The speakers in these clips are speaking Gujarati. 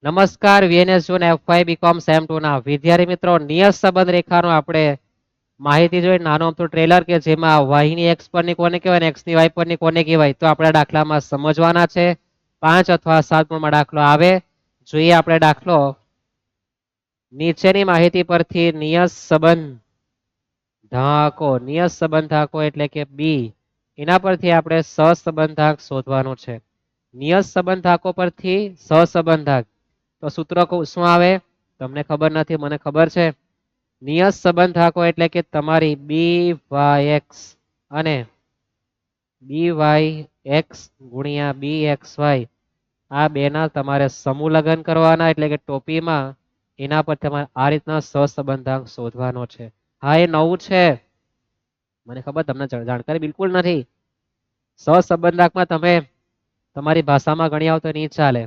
નમસ્કાર વીએનએસ જૂન એફ5 બીકોમ સેમ 2 ના વિદ્યાર્થી મિત્રો નિયત સંબંધ રેખાનો આપણે માહિતી જોઈ નાનું અમથું ટ્રેલર કે જેમાં વાયની એક્સ પરની કોને કહેવાય ને એક્સ ની વાય પરની કોને કહેવાય તો આપણે દાખલામાં સમજવાના છે 5 અથવા 7 માં દાખલો આવે જોઈએ આપણે દાખલો નીચેની માહિતી પરથી નિયત સંબંધ નિયત સંબંધાંકો એટલે કે બી એના પરથી આપણે સહસંબંધાંક શોધવાનો છે નિયત સંબંધાંકો પરથી સહસંબંધાંક તો સૂત્ર શું આવે તમને ખબર નથી મને ખબર છે નિયત સંબંધાંકો એટલે કે તમારી બી વાય એક્સ અને બી વાય એક્સ ગુણ્યા બી એક્સ વાય આ બેના તમારે સમૂહ લગ્ન કરવાના એટલે કે ટોપીમાં એના પર તમારે આ રીતના સહસંબંધાંક શોધવાનો છે હા એ નવું છે મને ખબર તમને જાણકારી બિલકુલ નથી સહસંબંધાંકમાં તમે તમારી ભાષામાં ગણી આવો તો નહીં ચાલે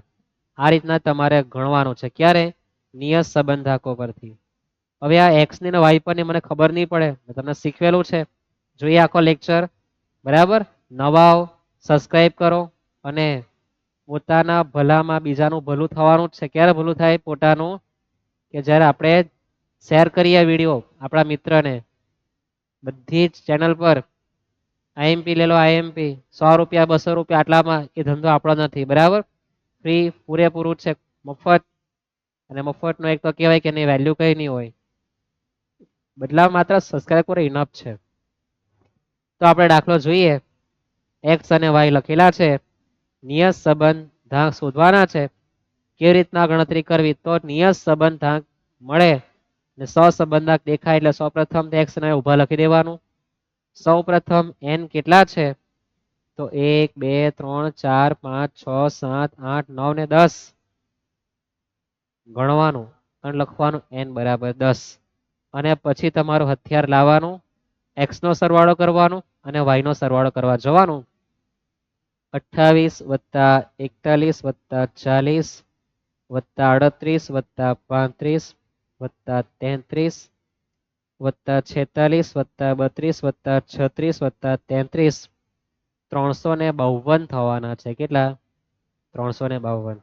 આ રીતના તમારે ગણવાનું છે ક્યારે નિયત સંબંધાંકો પરથી હવે આ એક્સ ની વાય પર ની મને ખબર નહીં પડે મેં તમને શીખવેલું છે જોઈએ આખો લેક્ચર બરાબર નવા સબસ્ક્રાઇબ કરો અને પોતાના ભલામાં બીજાનું ભલું થવાનું જ છે ક્યારે ભલું થાય પોતાનું કે જ્યારે આપણે શેર કરીએ વિડીયો આપણા મિત્રને બધી જ ચેનલ પર આઈએમપી લે લો આઈએમપી 100 રૂપિયા 200 રૂપિયા આટલામાં એ ધંધો આપણો નથી બરાબર ફ્રી પૂરેપૂરું છે મફત અને મફત નો એક તો કહેવાય કે નહીં વેલ્યુ કઈ નહીં હોય બદલાવ માત્ર સબસ્ક્રાઇબ કરો ઇનફ છે તો આપણે દાખલો જોઈએ એક્સ અને વાય લખેલા છે નિયત સંબંધાંક શોધવાના છે કેવી રીતના ગણતરી કરવી તો નિયત સંબંધાંક મળે ને સહસંબંધાંક દેખાય એટલે સૌપ્રથમ એક્સ ને ઉભા લખી દેવાનું સૌપ્રથમ n કેટલા છે તો 1 2 3 4 5 6 7 8 9 ને 10 ગણવાનું અને લખવાનું n બરાબર 10 અને પછી તમારું હથિયાર લાવવાનું x નો સરવાળો કરવાનો અને y નો સરવાળો કરવા જવાનું 28 વત્તા 41 વત્તા 40 વત્તા 38 વત્તા 35 વત્તા 33 વત્તા 46 વત્તા 32 વત્તા 36 વત્તા 33 352 થવાના છે કેટલા 352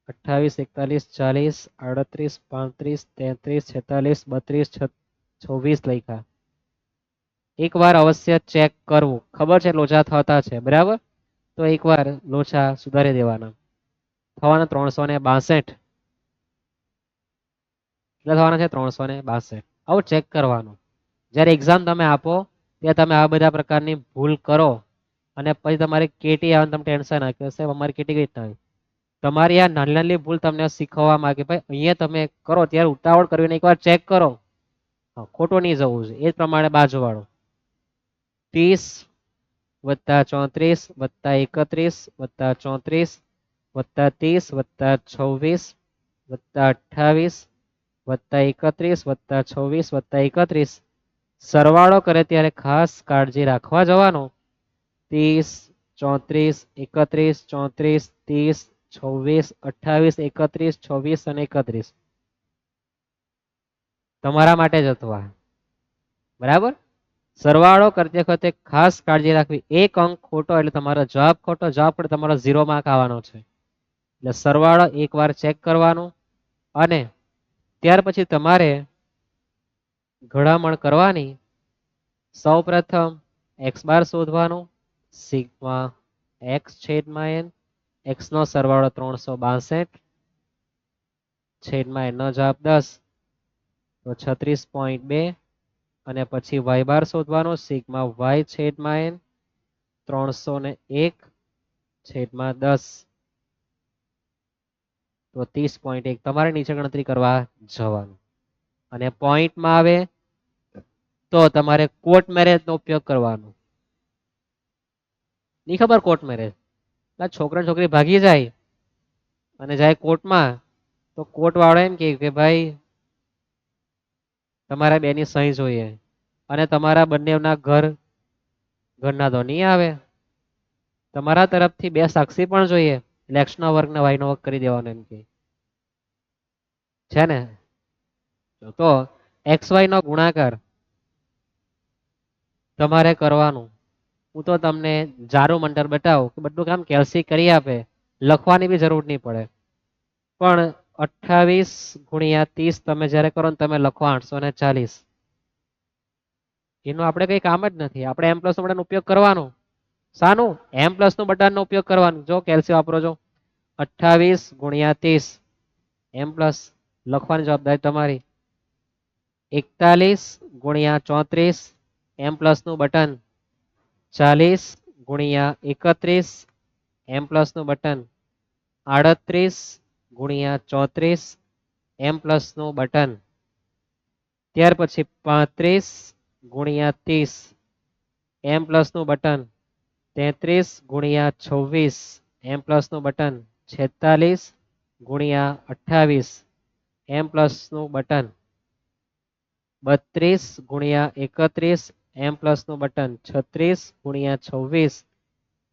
28 41 40 38 35 33 46 32 26 લખ્યા એકવાર અવશ્ય ચેક કરવું ખબર છે લોચા થતા છે બરાબર તો એકવાર લોચા સુધારી દેવાના થવાના 362 કેટલા થવાના છે 362 આવું ચેક કરવાનું જ્યારે એક્ઝામ તમે આપો ત્યારે તમે આ બધા પ્રકારની ભૂલ કરો અને પછી તમારી કેટી આવે તમે ટેન્શન આવે કે સાહેબ અમારી કેટી કઈ રીતના આવી તમારી આ નાની નાની ભૂલ તમને શીખવવા માંગે ભાઈ અહીંયા તમે કરો ત્યારે ઉતાવળ કરીને એકવાર ચેક કરો ખોટું નહીં જવું છે એ પ્રમાણે બાજુવાળો 30 વત્તા 34 વત્તા 31 વત્તા 34 વત્તા 30 વત્તા 26 વત્તા 28 વત્તા 31 વત્તા 26 વત્તા 31 સરવાળો કરે ત્યારે ખાસ કાળજી રાખવા જવાનું 30 34 31 34 30 26 28 31 26 અને 31 તમારા માટે જ હતું બરાબર સરવાળો કરતી વખતે ખાસ કાળજી રાખવી એક અંક ખોટો એટલે તમારો જવાબ ખોટો જવાબ પર તમારો 0 માર્ક આવવાનો છે એટલે સરવાળો એકવાર ચેક કરવાનું અને ત્યાર પછી તમારે ઘડામણ કરવાની સૌપ્રથમ x બાર શોધવાનું સિગ્મા x છેદમાં n x નો સરવાળો 362 છેદમાં n નો જવાબ 10 તો 36.2 અને પછી y બાર શોધવાનો સિગ્મા y છેદમાં n 301 છેદમાં 10 તો 30.1 તમારે નીચે ગણતરી કરવા જવાનું અને પોઈન્ટમાં આવે તો તમારે કોર્ટ મેરેજ નો ઉપયોગ કરવાનો ની ખબર કોર્ટ મેરેજ છોકરા છોકરી ભાગી જાય અને જાય કોર્ટમાં તો કોર્ટ વાળો એમ કે ભાઈ તમારા બેની સહી જોઈએ અને તમારા બંનેના ઘરના તો નહીં આવે તમારા તરફથી બે સાક્ષી પણ જોઈએ એટલે x નો વર્ગ ને y નો વર્ગ કરી દેવાનો એમ કે છે ને તો xy નો ગુણાકાર તમારે કરવાનું હું તો તમને જારું મંતર બતાવું કે બધું કામ કેલ્સી કરી આપે લખવાની બી જરૂર નહીં પડે પણ 28 ગુણ્યા 30 તમે જ્યારે કરો ને તમે લખો 840. એનું આપણે કઈ કામ જ નથી. આપણે એમ પ્લસ નું બટન ઉપયોગ કરવાનો. શાનું? એમ પ્લસ નું બટન નો ઉપયોગ કરવાનો. જો કેલ્સી વાપરો છો. 28 ગુણ્યા 30 એમ પ્લસ લખવાની જવાબદારી તમારી. 41 ગુણ્યા 34 એમ પ્લસ નું બટન. 40 ગુણ્યા 31 એમ પ્લસ નું બટન. 38 ગુણ્યા 34 એમ પ્લસ નું બટન. ત્યાર પછી 35 ગુણ્યા 30 એમ પ્લસ નું બટન. 33 ગુણ્યા 26 એમ પ્લસ નું બટન. 46 ગુણ્યા 28 એમ પ્લસ નું બટન. 32 ગુણ્યા 31 એમ પ્લસ નું બટન. 36 ગુણ્યા 26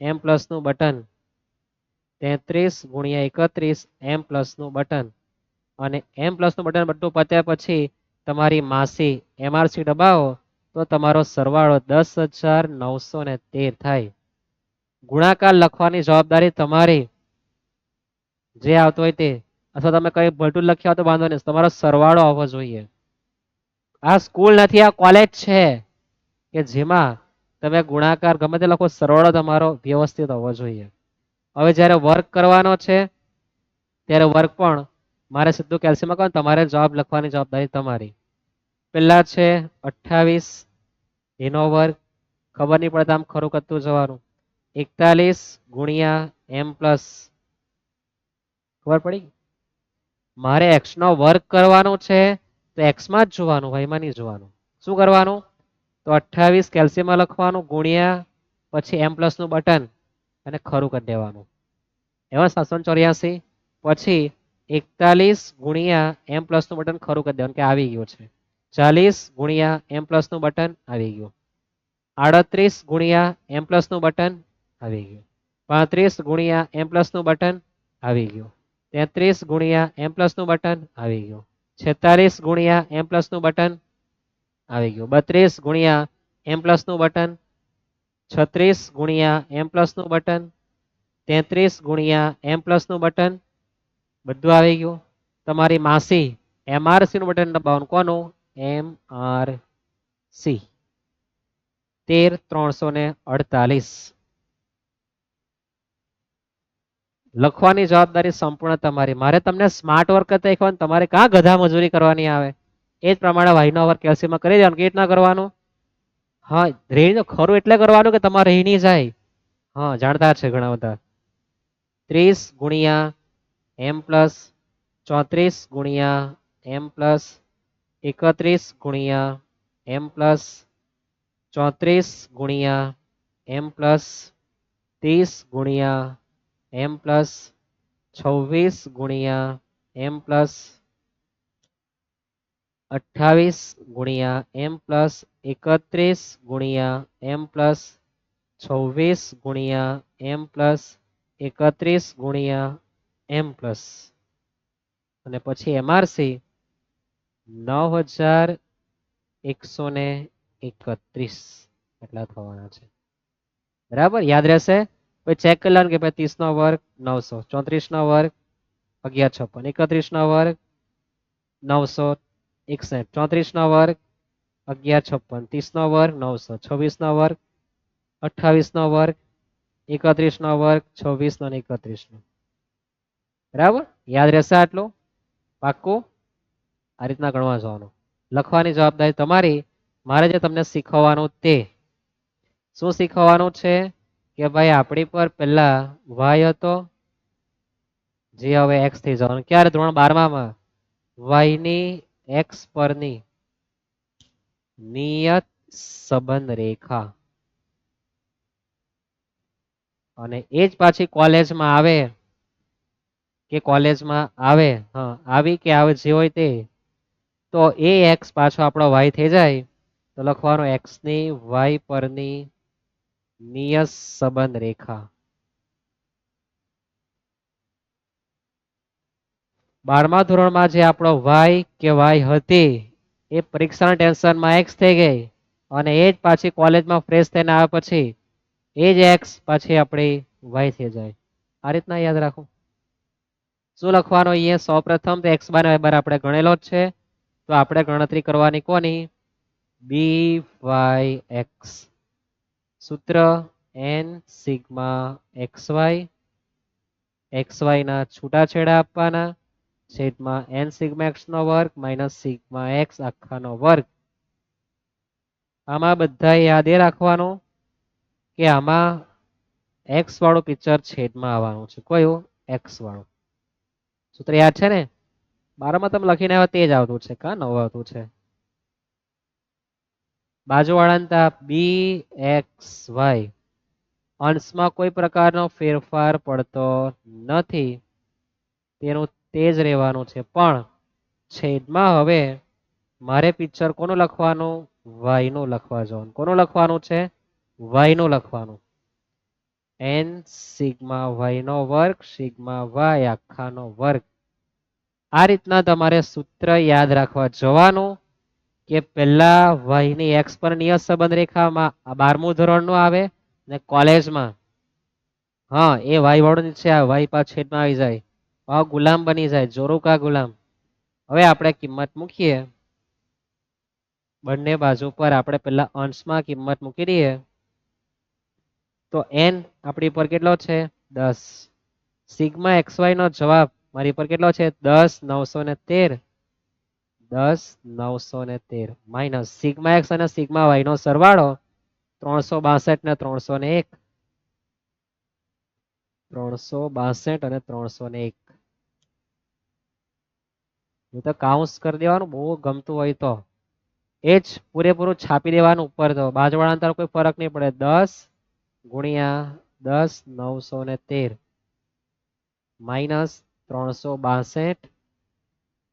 એમ પ્લસ નું બટન. 33 ગુણ્યા 31 એમ પ્લસ નું બટન. અને એમ પ્લસ નું બટન બધું પત્યા પછી તમારી માસી MRC દબાવો તો તમારો સરવાળો 10,913 થાય. ગુણાકાર લખવાની જવાબદારી તમારી. જે આવતો હોય તે, અથવા તમે કઈ ભલતું લખ્યા હોય તો વાંધો નહીં, તમારો સરવાળો આવવો જોઈએ. આ સ્કૂલ નથી, આ કોલેજ છે કે જેમાં તમે ગુણાકાર ગમે તે લખો, સરવાળો તમારો વ્યવસ્થિત હોવો જોઈએ. હવે જ્યારે વર્ક કરવાનો છે ત્યારે વર્ક પણ મારે સીધું કેલ્સીમાં કહો, તમારે જવાબ લખવાની જવાબદારી તમારી. પેલા છે 28 એનો વર્ગ, ખબર નહીં પડે આમ ખરું કરતું જવાનું. 41 ગુણ્યા એમ પ્લસ, ખબર પડી? મારે એક્સ નો વર્ગ કરવાનો છે તો એક્સ માં જ જોવાનું, વાયમાં નહીં જોવાનું. શું કરવાનું? તો 28 કેલ્સીયમમાં લખવાનું ગુણ્યા પછી એમ પ્લસ નું બટન અને ખરું કરી દેવાનું. એમાં 784 પછી 41 ગુણ્યા એમ પ્લસ નું બટન ખરું કરી દેવાનું કે આવી ગયું છે. 40 ગુણ્યા એમ પ્લસ નું બટન આવી ગયું. 38 ગુણ્યા એમ પ્લસ નું બટન આવી ગયું. 35 ગુણ્યા એમ પ્લસ નું બટન આવી ગયું. 33 ગુણ્યા એમ પ્લસ નું બટન આવી ગયું. 46 ગુણ્યા એમ પ્લસ નું બટન આવી ગયું. 32 ગુણ્યા એમ પ્લસ નું બટન. 36 ગુણ્યા એમ પ્લસ નું બટન. 33 ગુણ્યા એમ પ્લસ નું બટન. બધું આવી ગયું. તમારી માસી MRC નું બટન દબાવવાનું. કોનું? MRC 13348. લખવાની જવાબદારી સંપૂર્ણ તમારી. મારે તમને સ્માર્ટ વર્ક કરતા શીખવાનું, તમારે ક્યાં ગધા મજૂરી કરવાની આવે. એ જ પ્રમાણે વાયનો વર્ક કેલ્સીમાં કરી દેવાનું. કેવી રીતના કરવાનું? હા, રેણી ખરું એટલે કરવાનું કે તમારે રહી નહીં જાય. હા, જાણતા છે ઘણા બધા. 30 ગુણ્યા એમ પ્લસ, 34 ગુણ્યા એમ પ્લસ, 31 ગુણ્યા એમ પ્લસ, 34 ગુણ્યા એમ પ્લસ, 30 ગુણ્યા એમ પ્લસ, 26 ગુણ્યા એમ પ્લસ, 28 ગુણ્યા એમ પ્લસ, 31 ગુણ્યા એમ પ્લસ, 26 ગુણ્યા એમ પ્લસ, 31 ગુણ્યા એમ પ્લસ, અને પછી MRC 9131 એટલા થવાના છે. બરાબર, યાદ રહેશે. પછી ચેક કરી લેવાનું કે ભાઈ 30 નો વર્ગ 900, 34 નો વર્ગ 1156, 31 નો વર્ગ 961, 34 નો વર્ગ 1156, 30 નો વર્ગ 900, 26 નો વર્ગ 28 નો વર્ગ, 31 નો વર્ગ 26 નો 31 નો. બરાબર, યાદ રહેશે આટલું? પાક્કું? આ રીતના ગણવા જવાનું. લખવાની જવાબદારી તમારી. મારે જે તમને શીખવવાનું તે શું શીખવવાનું છે કે ભાઈ આપણી પર પેલા y હતો, જે હવે x થઈ જવાનું. ક્યારે? ધોરણ 12માં. y ની x પરની નિયત સંબંધ રેખા. અને એ જ પાછી કોલેજમાં આવે કે કોલેજમાં આવે, હા આવી કે આવે જે હોય તે, તો એ x પાછો આપણો y થઈ જાય તો લખવાનું x ની y પરની નિયત સંબંધ રેખા. 12મા ધોરણમાં જે આપણો y કે y હતી એ પરીક્ષાના ટેન્શનમાં x થઈ ગઈ, અને એ જ પાછી કોલેજમાં ફ્રેશ થઈને આવ્યા પછી એ જ x પાછી આપણી y થઈ જાય. આ રીતના યાદ રાખો. શું લખવાનું અહીંયા સૌપ્રથમ તો x બાર y બાર આપણે ગણેલો જ છે, તો આપણે ગણતરી કરવાની કોની? B Y x. સૂત્ર n સિગ્મા xy ના છૂટાછેડા આપવાના છેદમાં n સિગ્મા x નો વર્ગ માઇનસ સિગ્મા x આખાનો વર્ગ. આમાં બધા યાદ એ રાખવાનું કે આમાં x વાળું પિક્ચર છેદમાં આવવાનું છે. કયું? x વાળું. સૂત્ર યાદ છે ને? બારમાં તમે લખીને આવ્યા તે જ આવતું છે, કા નવું આવતું છે? બાજુવાળાને તાપ બી એક્સ વાય અંશમાં કોઈ પ્રકારનો ફેરફાર પડતો નથી, તેનું તે જ રહેવાનું છે. પણ છેદમાં હવે મારે પિક્ચર કોનું લખવાનું? વાય નું લખવા જવાનું. કોનું લખવાનું છે? વાય નું લખવાનું. n સિગ્મા વાય નો વર્ગ સિગ્મા વાય આખાનો વર્ગ. આ રીતના તમારે સૂત્ર યાદ રાખવા જવાનું કે પહેલા y ની x પર નિયત સંબંધ રેખામાં 12મું ધોરણનું આવે ને કોલેજમાં હા એ y વાળું નીચે આવે, y પાછ છેદમાં આવી જાય, ગુલામ બની જાય, જોરુકા ગુલામ. હવે આપણે કિંમત મૂકીએ બંને બાજુ પર. આપણે પહેલા અંશમાં કિંમત મૂકી દઈએ તો n આપણી પર કેટલો છે? 10. સિગ્મા xy નો જવાબ મારી પર કેટલો છે? 10,913. 10,913 માઇનસ સિગ્મા x અને સિગ્મા y નો સરવાળો 362 ને 301. 362 અને 301. હું તો કાઉન્સ કરી દેવાનું, બહુ ગમતું હોય તો એ જ પૂરેપૂરું છાપી દેવાનું ઉપર. તો બાજુવાળા અંતર કોઈ ફરક નહીં પડે. 10 ગુણ્યા 10,913 માઇનસ 362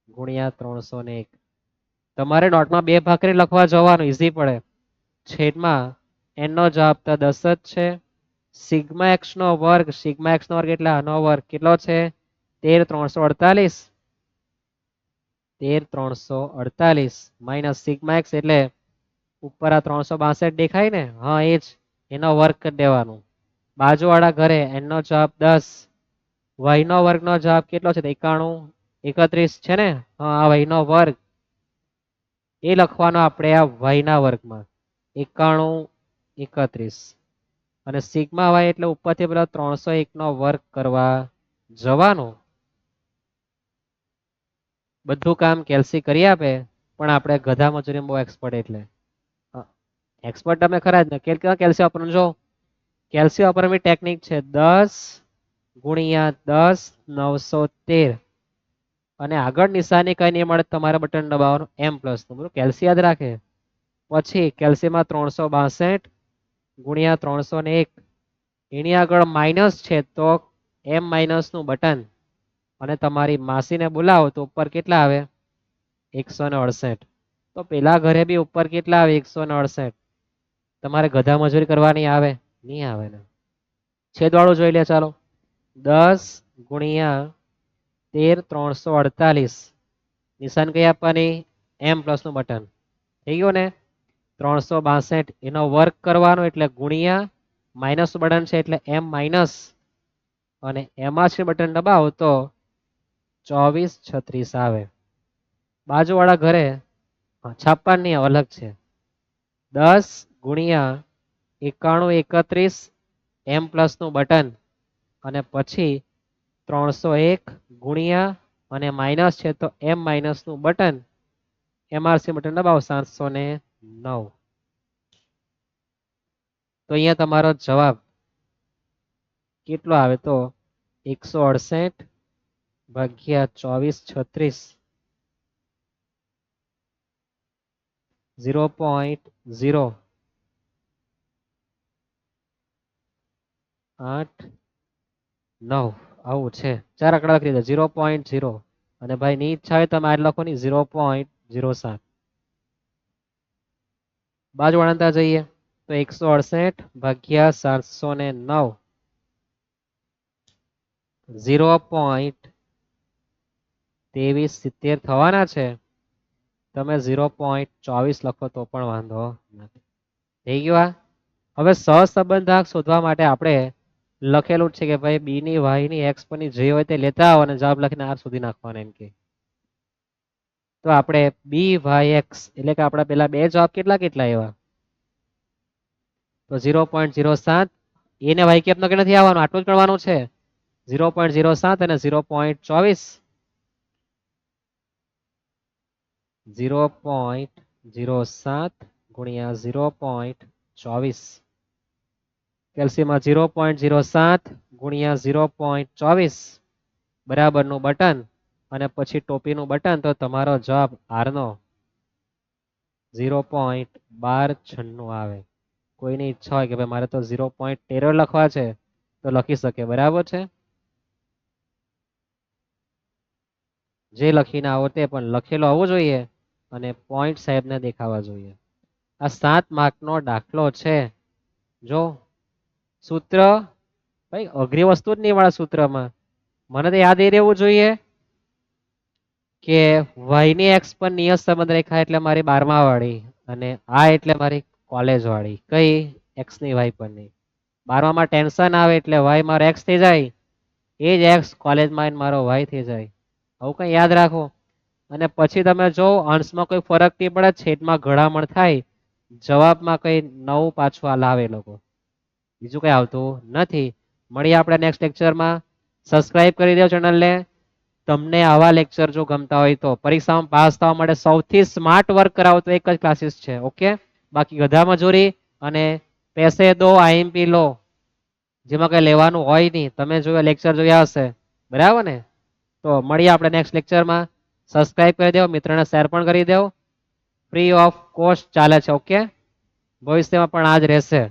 ગુણ્યા 301. તમારે નોટમાં બે ભાગ કરી લખવા જવાનું, ઈઝી પડે. છેદમાં n નો જવાબ તો 10 જ છે. સિગ્મા x નો વર્ગ સિગ્મા x નો વર્ગ એટલે આનો વર્ગ કેટલો છે? 13,348. 13,348 માઇનસ સિગ્મા x એટલે ઉપર આ 362 દેખાય ને, હા એ જ, એનો વર્ગ કરી દેવાનું. બાજુવાળા ઘરે n નો જવાબ 10, y નો વર્ગ નો જવાબ કેટલો છે? 91, 31 છે ને, હા આ y નો વર્ગ એ લખવાનો આપણે આ y ના વર્ગમાં 91, 31. અને સિગ્મા y એટલે ઉપરથી પેલા 301 નો વર્ગ કરવા જવાનો. બધું કામ કેલ્સી કરી આપે, પણ આપણે ગધા મજૂરી બહુ એક્સપર્ટ એટલે એક્સપર્ટ તમે ખરા જ ને. કેલ્સી વાપરવાનું જો, કેલ્સી વાપરવાની ટેકનિક છે 10 ગુણ્યા 10,913 અને આગળ નિશાની કઈ નહીં મળે તમારે બટન દબાવવાનું m પ્લસ નું. બરોબર, કેલ્સી યાદ રાખે. પછી કેલ્સીમાં 362 ગુણ્યા 301 એની આગળ માઇનસ છે તો m માઇનસ નું બટન અને તમારી માસીને બોલાવો તો ઉપર કેટલા આવે? 168. તો પેલા ઘરે બી ઉપર કેટલા આવે? 168. તમારે ગધા મજૂરી કરવાની આવે? નહીં આવે ને. છેદવાળું જોઈ લે ચાલો. 10 ગુણ્યા 13,348 નિશાન કઈ આપવાની? m પ્લસ નું બટન. થઈ ગયું ને? 362 એનો વર્ગ કરવાનો એટલે ગુણ્યા માઇનસ બટન છે એટલે m માઇનસ અને એમાં છે બટન દબાવો તો 2436 આવે. બાજુવાળા ઘરે 56 ની અલગ છે. 10 ગુણ્યા 91, 31 m પ્લસ નું બટન અને પછી 301 ગુણ્યા અને માઇનસ છે તો m માઇનસ નું બટન, એમઆરસી બટન દબાવો 709. તો અહીંયા તમારો જવાબ કેટલો આવે? તો 168 ભાગ્યા 2436 0.089 આવું છે. 4 આંકડા લખી દો 0.0 અને ભાઈ ની ઈચ્છા હોય તમે આ લખો ની 0.07. બાજુવાળા જઈએ તો 168 ભાગ્યા 709 0.2370 થવાના છે. તમે 0.24 લખો તો પણ વાંધો નથી. થઈ ગયું. હવે સહસંબંધાંક શોધવા માટે આપણે લખેલું જ છે કે ભાઈ બી ની વાય ની એક્સ પર ની જે હોય તે લેતા આવો અને જવાબ લખીને આર સુધી નાખવાના એમ કે. તો આપણે બી વાય એક્સ એટલે કે આપણા પેલા બે જવાબ કેટલા કેટલા એવા તો 0.07 એને વાય કેપ નો કે નથી આવવાનું આટલું જ કરવાનું છે 0.07 અને 0.24 0.07 ગુણ્યા 0.24 કેલ્સીમાં 0.07 ગુણ્યા 0.24 બરાબરનું બટન અને પછી ટોપીનું બટન તો તમારો જવાબ આર નો 0.1296 આવે. કોઈની ઈચ્છા હોય કે ભાઈ મારે તો 0.13 લખવા છે તો લખી શકે બરાબર છે. જે લખીને આવો તે પણ લખેલો આવવો જોઈએ અને પોઈન્ટ સાહેબને દેખાવા જોઈએ. આ 7 માર્કનો દાખલો છે. જો સૂત્ર ભાઈ અઘરી વસ્તુ જ નહીં મળે સૂત્રમાં. મને તો યાદ એ રહેવું જોઈએ કે y ની x પર નિયત સંબંધ રેખા એટલે મારી 12મા વાળી અને આ એટલે મારી કોલેજ વાળી કઈ x ની y પર ની 12માં ટેન્શન આવે એટલે y મારો x થઈ જાય એ જ x કોલેજમાં મારો y થઈ જાય આવું કઈ યાદ રાખો. અને પછી તમે જો અંશમાં કોઈ ફરક નહીં પડે છેદમાં ઘડામણ થાય જવાબમાં કઈ નવું પાછું આ લાવે લોકો બીજું કઈ આવતું નથી. મળીએ આપણે નેક્સ્ટ લેક્ચરમાં. સબસ્ક્રાઇબ કરી દો ચેનલને. તમને આવા લેક્ચર જો ગમતા હોય તો પરીક્ષામાં પાસ થવા માટે સૌથી સ્માર્ટ વર્ક કરાવતો એક જ ક્લાસીસ છે. ઓકે બાકી ગધા મજૂરી અને પૈસે દો આઈએમપી લો જેમાં કઈ લેવાનું હોય નહીં. તમે જોયા લેક્ચર જોયા હશે બરાબર ને. તો મળીએ આપણે નેક્સ્ટ લેક્ચરમાં. સબસ્ક્રાઇબ કરી દો મિત્રોને શેર પણ કરી દો. ફ્રી ઓફ કોસ્ટ ચાલે છે. ઓકે ભવિષ્યમાં પણ આ જ રહેશે.